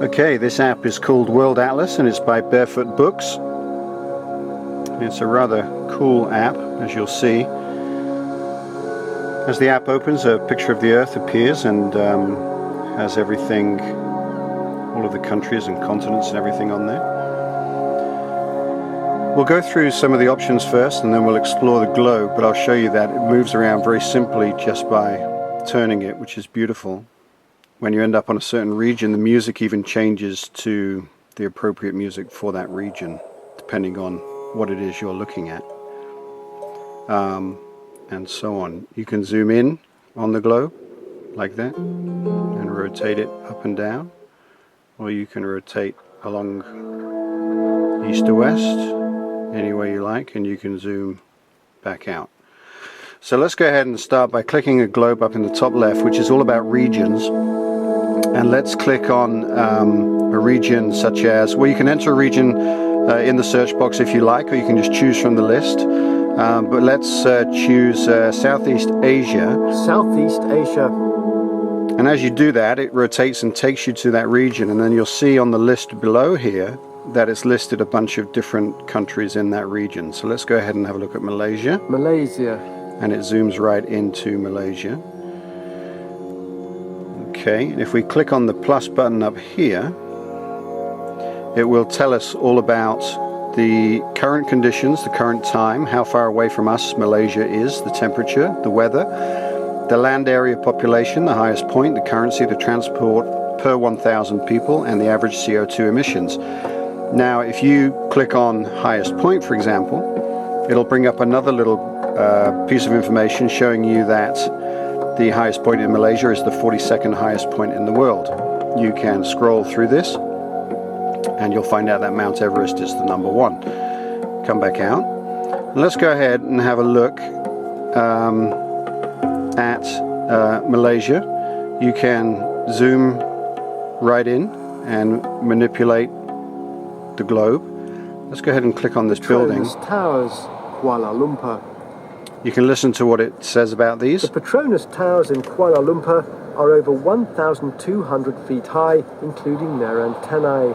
Okay, this app is called World Atlas and it's by Barefoot Books. It's a rather cool app, as you'll see. As the app opens, a picture of the Earth appears and has everything, all of the countries and continents and everything on there. We'll go through some of the options first and then we'll explore the globe, but I'll show you that it moves around very simply just by turning it, which is beautiful. When you end up on a certain region, the music even changes to the appropriate music for that region, depending on what it is you're looking at, and so on. You can zoom in on the globe, like that, and rotate it up and down, or you can rotate along east to west, any way you like, and you can zoom back out. So let's go ahead and start by clicking a globe up in the top left, which is all about regions. And let's click on a region such as, well, you can enter a region in the search box if you like, or you can just choose from the list. But let's choose Southeast Asia. Southeast Asia. And as you do that, it rotates and takes you to that region. And then you'll see on the list below here that it's listed a bunch of different countries in that region. So let's go ahead and have a look at Malaysia. Malaysia. And it zooms right into Malaysia. Okay, and if we click on the plus button up here, it will tell us all about the current conditions, the current time, how far away from us Malaysia is, the temperature, the weather, the land area population, the highest point, the currency, the transport per 1,000 people, and the average CO2 emissions. Now, if you click on highest point, for example, it'll bring up another little piece of information showing you that the highest point in Malaysia is the 42nd highest point in the world. You can scroll through this and you'll find out that Mount Everest is the number one. Come back out. And let's go ahead and have a look at Malaysia. You can zoom right in and manipulate the globe. Let's go ahead and click on this building. Petronas Towers, Kuala Lumpur. You can listen to what it says about these. The Petronas Towers in Kuala Lumpur are over 1,200 feet high, including their antennae.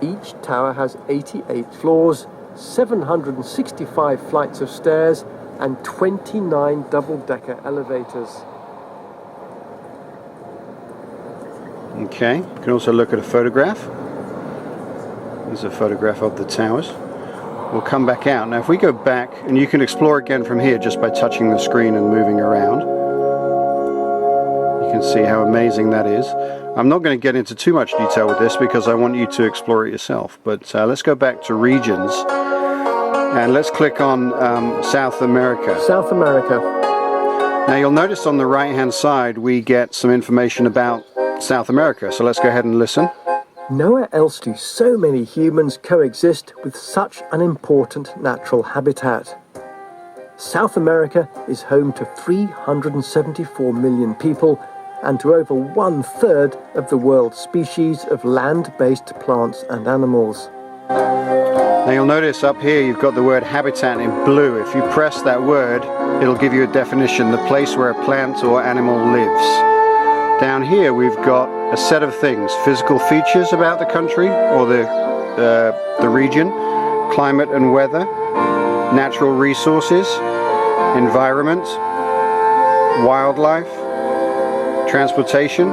Each tower has 88 floors, 765 flights of stairs, and 29 double-decker elevators. Okay, you can also look at a photograph. There's a photograph of the towers. We'll come back out. Now if we go back, and you can explore again from here just by touching the screen and moving around. You can see how amazing that is. I'm not going to get into too much detail with this because I want you to explore it yourself. But let's go back to regions. And let's click on South America. South America. Now you'll notice on the right hand side we get some information about South America. So let's go ahead and listen. Nowhere else do so many humans coexist with such an important natural habitat. South America is home to 374 million people and to over 1/3 of the world's species of land-based plants and animals. Now you'll notice up here you've got the word habitat in blue. If you press that word, it'll give you a definition, the place where a plant or animal lives. Down here we've got a set of things, physical features about the country or the region, climate and weather, natural resources, environment, wildlife, transportation,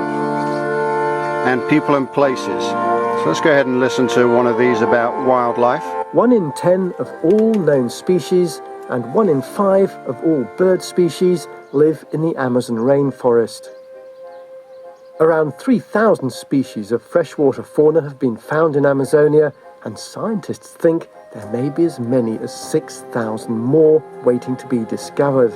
and people and places. So let's go ahead and listen to one of these about wildlife. 1 in 10 of all known species and 1 in 5 of all bird species live in the Amazon rainforest. Around 3,000 species of freshwater fauna have been found in Amazonia, and scientists think there may be as many as 6,000 more waiting to be discovered.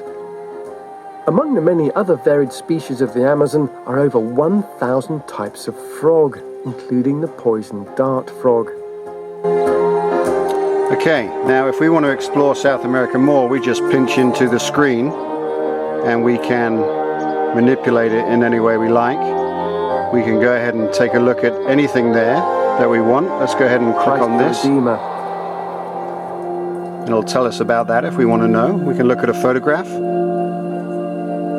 Among the many other varied species of the Amazon are over 1,000 types of frog, including the poison dart frog. Okay, now if we want to explore South America more, we just pinch into the screen and we can manipulate it in any way we like. We can go ahead and take a look at anything there that we want. Let's go ahead and click on this. It'll tell us about that if we want to know. We can look at a photograph.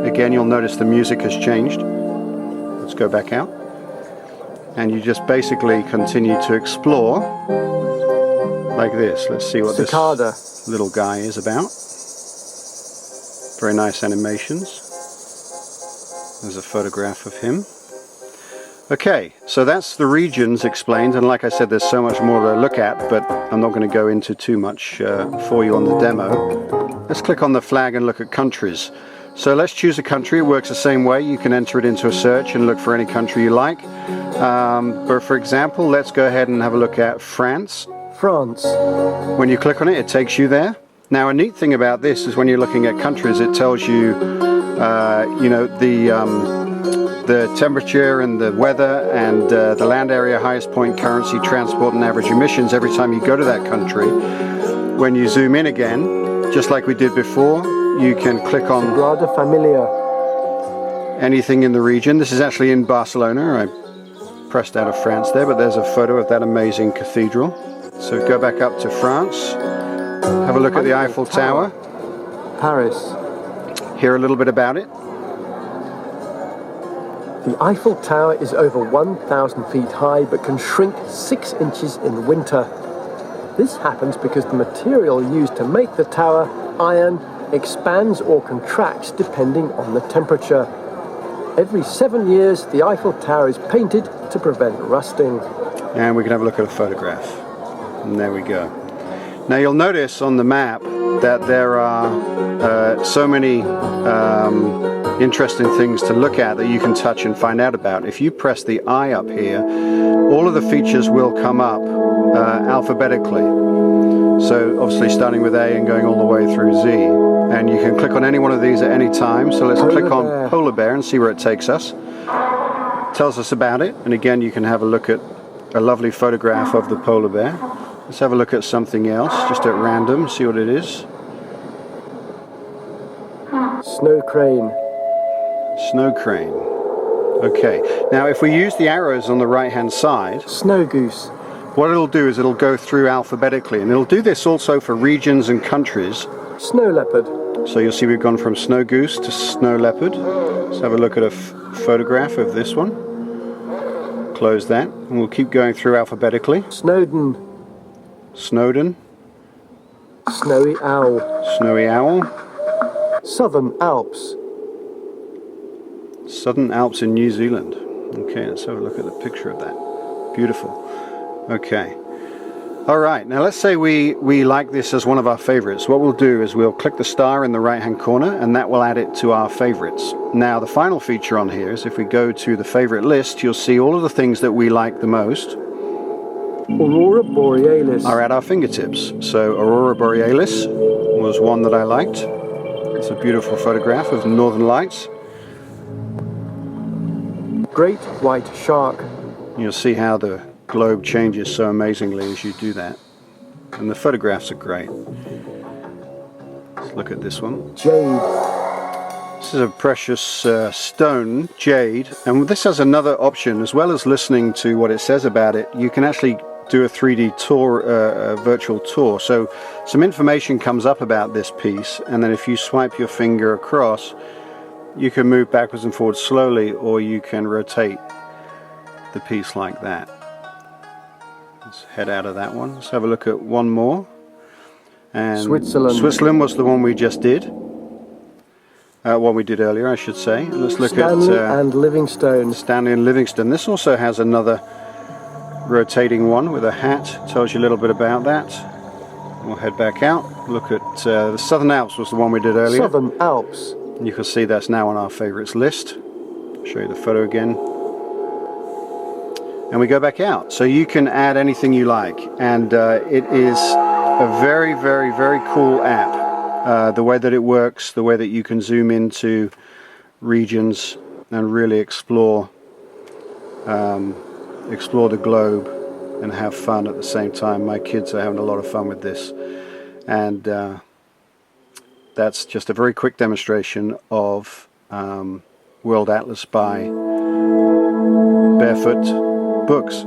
Again, you'll notice the music has changed. Let's go back out. and you just basically continue to explore like this. Let's see what Cicada. this little guy is about. Very nice animations. There's a photograph of him. Okay, so that's the regions explained, and like I said, there's so much more to look at, but I'm not going to go into too much for you on the demo. Let's click on the flag and look at countries. So let's choose a country. It works the same way. You can enter it into a search and look for any country you like. But for example, let's go ahead and have a look at France. France. When you click on it, it takes you there. Now, a neat thing about this is when you're looking at countries, it tells you, you know, the temperature and the weather and the land area, highest point, currency, transport and average emissions every time you go to that country. When you zoom in again, just like we did before, you can click on Sagrada Familia. Anything in the region. This is actually in Barcelona. I pressed out of France there, but there's a photo of that amazing cathedral. So go back up to France, have a look at the Eiffel Tower. Paris. Hear a little bit about it. The Eiffel Tower is over 1,000 feet high but can shrink 6 inches in winter. This happens because the material used to make the tower, iron, expands or contracts depending on the temperature. Every 7 years, the Eiffel Tower is painted to prevent rusting. And we can have a look at a photograph. And there we go. Now you'll notice on the map that there are so many interesting things to look at that you can touch and find out about. If you press the I up here, all of the features will come up alphabetically. So obviously starting with A and going all the way through Z. And you can click on any one of these at any time. So let's click on Polar Bear and see where it takes us. Tells us about it. And again, you can have a look at a lovely photograph of the polar bear. Let's have a look at something else, just at random, see what it is. Snow crane. Snow crane. Okay, now if we use the arrows on the right hand side, Snow goose. what it'll do is it'll go through alphabetically, and it'll do this also for regions and countries. Snow leopard. So you'll see we've gone from snow goose to snow leopard. Let's have a look at a photograph of this one. Close that, and we'll keep going through alphabetically. Snowden. Snowden. Snowy owl. Snowy owl. Southern Alps. Southern Alps in New Zealand. Okay, let's have a look at the picture of that. Beautiful. Okay. All right, now let's say we like this as one of our favorites. What we'll do is we'll click the star in the right hand corner, and that will add it to our favorites. Now the final feature on here is if we go to the favorite list, you'll see all of the things that we like the most Aurora Borealis. are at our fingertips. So Aurora Borealis was one that I liked. It's a beautiful photograph of northern lights. Great white shark. You'll see how the globe changes so amazingly as you do that. And the photographs are great. Let's look at this one. Jade. This is a precious stone, jade, and this has another option. As well as listening to what it says about it, you can actually do a 3D tour, a virtual tour. So some information comes up about this piece, and then if you swipe your finger across, you can move backwards and forwards slowly, or you can rotate the piece like that. Let's head out of that one. Let's have a look at one more. And Switzerland. Switzerland was the one we just did. One we did earlier, I should say. Let's look Stanley at and Livingstone. Stanley and Livingston. This also has another rotating one with a hat. Tells you a little bit about that. We'll head back out. Look at the Southern Alps was the one we did earlier. Southern Alps. You can see that's now on our favorites list. I'll show you the photo again. And we go back out. So you can add anything you like. And it is a very, very, very cool app. The way that it works, the way that you can zoom into regions and really explore the globe and have fun at the same time. My kids are having a lot of fun with this. And that's just a very quick demonstration of World Atlas by Barefoot Books.